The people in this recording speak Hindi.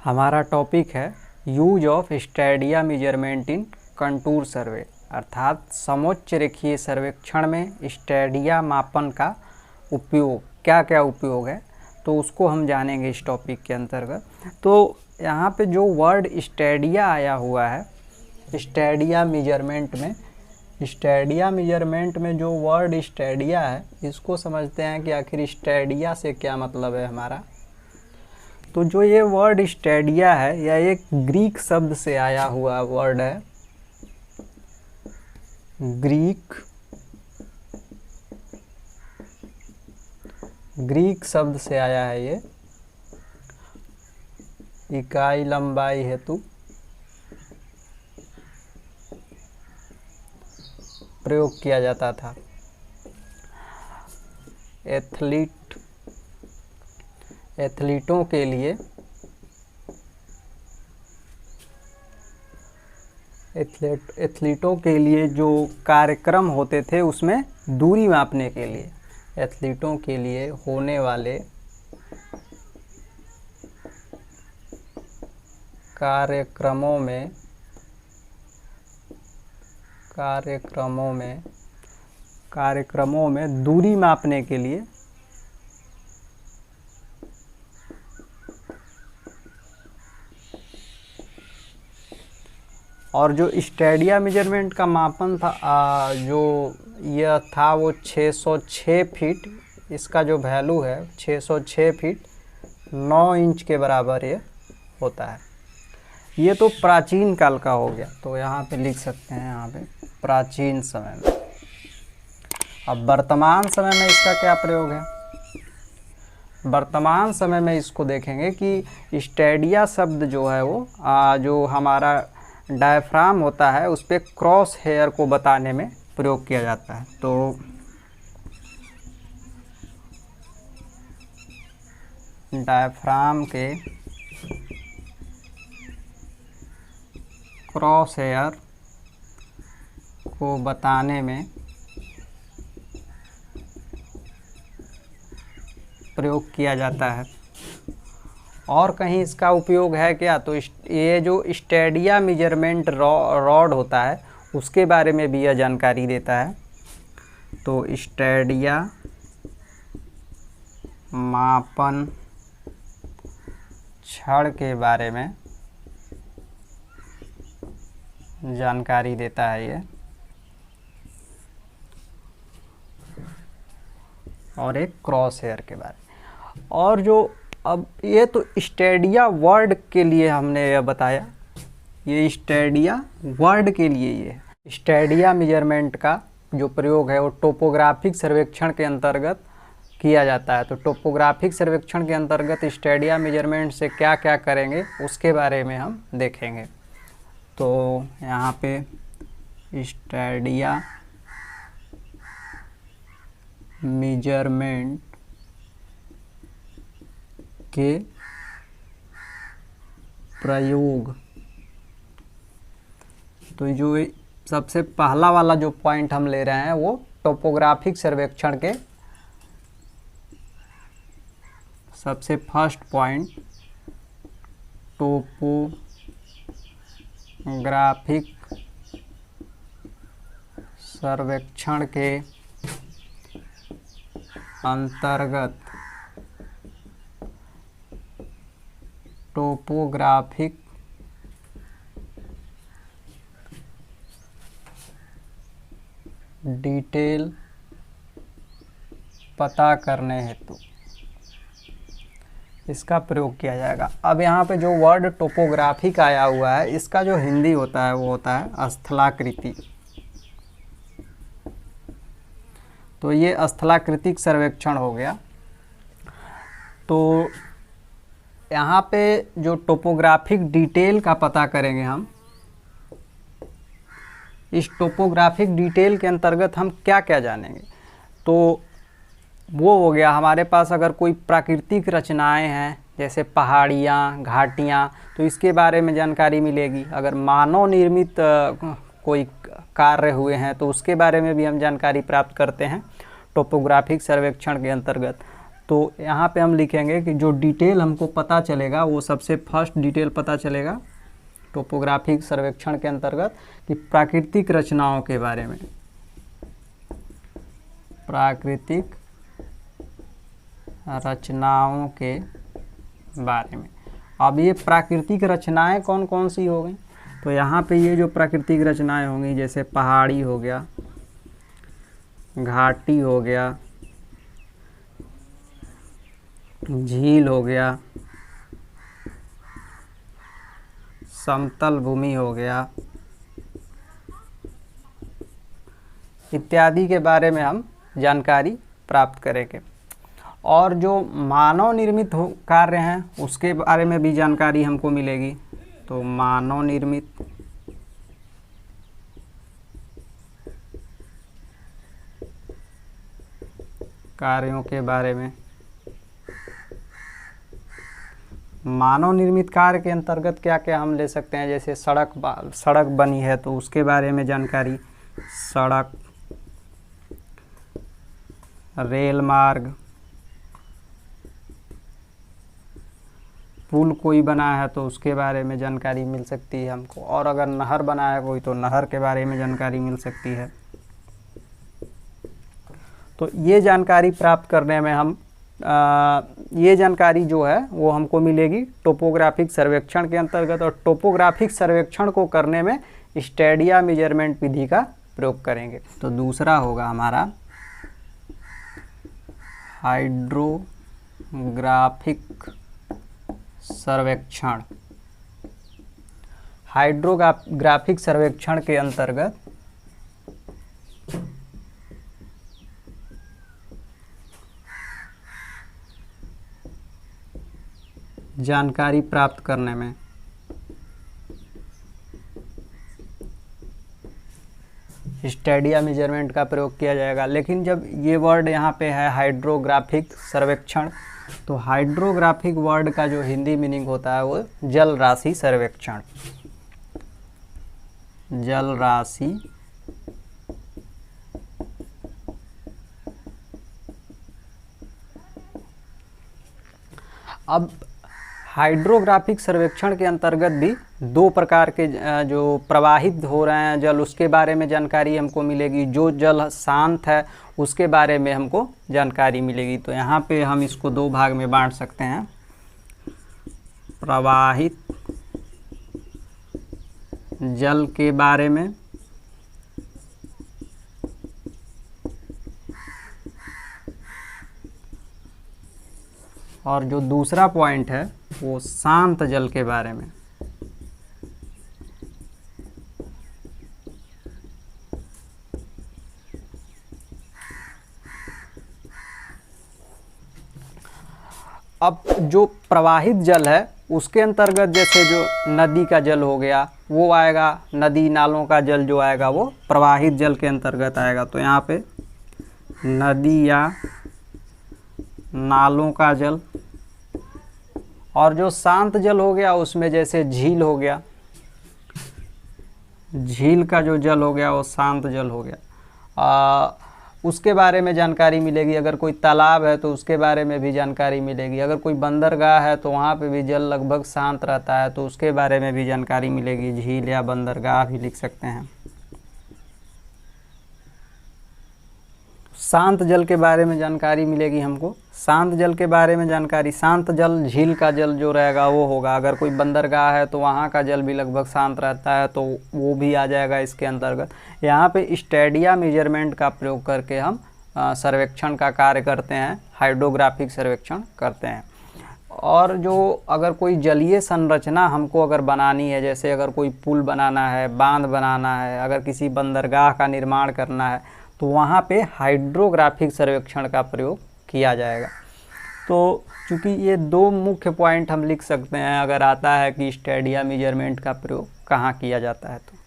हमारा टॉपिक है use of stadia measurement in contour survey, अर्थात समोच्च रेखीय सर्वेक्षण में स्टैडिया मापन का उपयोग, क्या क्या उपयोग है, तो उसको हम जानेंगे इस टॉपिक के अंतर्गत। तो यहाँ पे जो वर्ड स्टैडिया आया हुआ है, स्टैडिया मेजरमेंट में जो वर्ड स्टैडिया है, इसको समझते हैं कि आखिर स्टैडिया से क्या मतलब है हमारा। तो जो ये वर्ड स्टैडिया है, यह एक ग्रीक शब्द से आया हुआ वर्ड है। ग्रीक शब्द से आया है ये। इकाई लंबाई हेतु प्रयोग किया जाता था। एथलीटों के लिए जो कार्यक्रम होते थे उसमें दूरी मापने के लिए, एथलीटों के लिए होने वाले कार्यक्रमों में दूरी मापने के लिए और जो स्टैडिया मेजरमेंट का मापन था, जो यह था वो 606 फीट, इसका जो वैल्यू है 606 फीट 9 इंच के बराबर ये होता है। ये तो प्राचीन काल का हो गया, तो यहाँ पे लिख सकते हैं, यहाँ पे प्राचीन समय में। अब वर्तमान समय में इसका क्या प्रयोग है? वर्तमान समय में इसको देखेंगे कि स्टैडिया शब्द जो है वो जो हमारा डायफ्राम होता है उस पर क्रॉस हेयर को बताने में प्रयोग किया जाता है। तो डायफ्राम के क्रॉस हेयर को बताने में प्रयोग किया जाता है। और कहीं इसका उपयोग है क्या? तो ये जो स्टैडिया मेजरमेंट रॉड होता है उसके बारे में भी यह जानकारी देता है। तो स्टैडिया मापन छड़ के बारे में जानकारी देता है ये, और एक क्रॉस हेयर के बारे में। और जो अब ये तो स्टैडिया वर्ड के लिए हमने यह बताया, ये स्टैडिया वर्ड के लिए ये स्टैडिया मेजरमेंट का जो प्रयोग है वो टोपोग्राफिक सर्वेक्षण के अंतर्गत किया जाता है। तो टोपोग्राफिक सर्वेक्षण के अंतर्गत स्टैडिया मेजरमेंट से क्या क्या करेंगे उसके बारे में हम देखेंगे। तो यहाँ पे स्टैडिया मेजरमेंट के प्रयोग, तो जो सबसे पहला वाला जो पॉइंट हम ले रहे हैं वो टोपोग्राफिक सर्वेक्षण के सबसे फर्स्ट पॉइंट, टोपोग्राफिक सर्वेक्षण के अंतर्गत टोपोग्राफिक डिटेल पता करने हेतु इसका प्रयोग किया जाएगा। अब यहाँ पे जो वर्ड टोपोग्राफिक आया हुआ है, इसका जो हिंदी होता है वो होता है स्थलाकृति। तो ये स्थलाकृतिक सर्वेक्षण हो गया। तो यहाँ पे जो टोपोग्राफिक डिटेल का पता करेंगे हम, इस टोपोग्राफिक डिटेल के अंतर्गत हम क्या क्या जानेंगे? तो वो हो गया हमारे पास अगर कोई प्राकृतिक रचनाएं हैं जैसे पहाड़ियाँ, घाटियाँ, तो इसके बारे में जानकारी मिलेगी। अगर मानव निर्मित कोई कार्य हुए हैं तो उसके बारे में भी हम जानकारी प्राप्त करते हैं टोपोग्राफिक सर्वेक्षण के अंतर्गत। तो यहाँ पे हम लिखेंगे कि जो डिटेल हमको पता चलेगा वो सबसे फर्स्ट डिटेल पता चलेगा टोपोग्राफिक सर्वेक्षण के अंतर्गत कि प्राकृतिक रचनाओं के बारे में, प्राकृतिक रचनाओं के बारे में। अब ये प्राकृतिक रचनाएं कौन कौन सी हो गई, तो यहाँ पे ये जो प्राकृतिक रचनाएं होंगी जैसे पहाड़ी हो गया, घाटी हो गया, झील हो गया, समतल भूमि हो गया, इत्यादि के बारे में हम जानकारी प्राप्त करेंगे। और जो मानव निर्मित कार्य हैं उसके बारे में भी जानकारी हमको मिलेगी। तो मानव निर्मित कार्यों के बारे में, मानव निर्मित कार्य के अंतर्गत क्या क्या हम ले सकते हैं, जैसे सड़क बनी है तो उसके बारे में जानकारी, सड़क, रेल मार्ग, पुल कोई बना है तो उसके बारे में जानकारी मिल सकती है हमको, और अगर नहर बना है कोई तो नहर के बारे में जानकारी मिल सकती है। तो ये जानकारी प्राप्त करने में हम ये जानकारी जो है वो हमको मिलेगी टोपोग्राफिक सर्वेक्षण के अंतर्गत, और टोपोग्राफिक सर्वेक्षण को करने में स्टेडिया मेजरमेंट विधि का प्रयोग करेंगे। तो दूसरा होगा हमारा हाइड्रोग्राफिक सर्वेक्षण। हाइड्रोग्राफिक सर्वेक्षण के अंतर्गत जानकारी प्राप्त करने में स्टेडिया मेजरमेंट का प्रयोग किया जाएगा। लेकिन जब ये वर्ड यहाँ पे है हाइड्रोग्राफिक सर्वेक्षण, तो हाइड्रोग्राफिक वर्ड का जो हिंदी मीनिंग होता है वो जल राशि सर्वेक्षण, जल राशि अब हाइड्रोग्राफिक सर्वेक्षण के अंतर्गत भी दो प्रकार के जो प्रवाहित हो रहे हैं जल उसके बारे में जानकारी हमको मिलेगी। जो जल शांत है उसके बारे में हमको जानकारी मिलेगी। तो यहाँ पे हम इसको दो भाग में बांट सकते हैं, प्रवाहित जल के बारे में और जो दूसरा पॉइंट है वो शांत जल के बारे में। अब जो प्रवाहित जल है उसके अंतर्गत जैसे जो नदी का जल हो गया वो आएगा, नदी नालों का जल जो आएगा वो प्रवाहित जल के अंतर्गत आएगा। तो यहाँ पे नदी या नालों का जल, और जो शांत जल हो गया उसमें जैसे झील हो गया, झील का जो जल हो गया वो शांत जल हो गया। उसके बारे में जानकारी मिलेगी। अगर कोई तालाब है तो उसके बारे में भी जानकारी मिलेगी। अगर कोई बंदरगाह है तो वहाँ पे भी जल लगभग शांत रहता है तो उसके बारे में भी जानकारी मिलेगी। झील या बंदरगाह भी लिख सकते हैं। शांत जल के बारे में जानकारी मिलेगी हमको। शांत जल के बारे में जानकारी, शांत जल झील का जल जो रहेगा वो होगा। अगर कोई बंदरगाह है तो वहाँ का जल भी लगभग शांत रहता है तो वो भी आ जाएगा इसके अंतर्गत। यहाँ पे स्टेडिया मेजरमेंट का प्रयोग करके हम सर्वेक्षण का कार्य करते हैं, हाइड्रोग्राफिक सर्वेक्षण करते हैं। और जो अगर कोई जलीय संरचना हमको अगर बनानी है, जैसे अगर कोई पुल बनाना है, बांध बनाना है, अगर किसी बंदरगाह का निर्माण करना है तो वहाँ पे हाइड्रोग्राफिक सर्वेक्षण का प्रयोग किया जाएगा। तो चूँकि ये दो मुख्य पॉइंट हम लिख सकते हैं अगर आता है कि स्टेडिया मेजरमेंट का प्रयोग कहाँ किया जाता है तो